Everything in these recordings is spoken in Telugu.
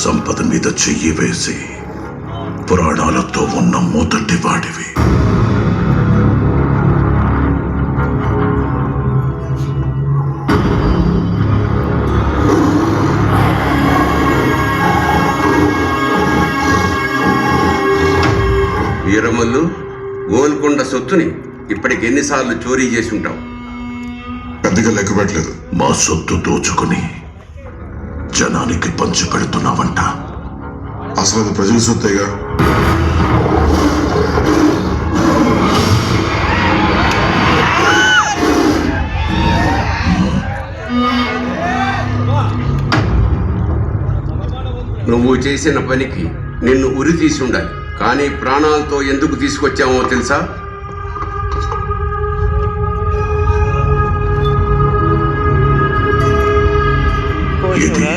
సంపద మీద చెయ్యి వేసి పురాణాలతో ఉన్న మొదటి వాడివి. వీరమల్లు, గోల్కొండ సొత్తుని ఇప్పటికి ఎన్నిసార్లు చోరీ చేసి ఉంటావు? పెద్దగా లెక్క పెట్టలేదు. మా సొత్తు దోచుకుని జనానికి పంచి పెడుతున్నావంట. అసలు అది ప్రజల సొత్తేగా. నువ్వు చేసిన పనికి నిన్ను ఉరి తీసి ఉండాలి, కానీ ప్రాణాలతో ఎందుకు తీసుకొచ్చామో తెలుసా? ఇది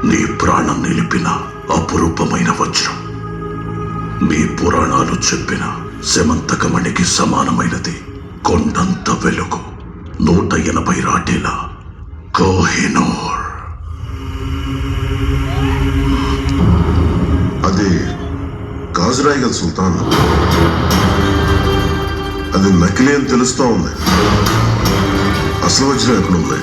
నీ ప్రాణం నిలిపిన అపురూపమైన వజ్రం. మీ పురాణాలు చెప్పిన శమంతకమణికి సమానమైనది కొండంత వెలుగు, 180 రాటేల కోహినూర్. అది గాజురాయి కదా సుల్తాన్. అది నకిలీ అని తెలుస్తూ ఉంది. అసలు వజ్రం ఎక్కడుంది?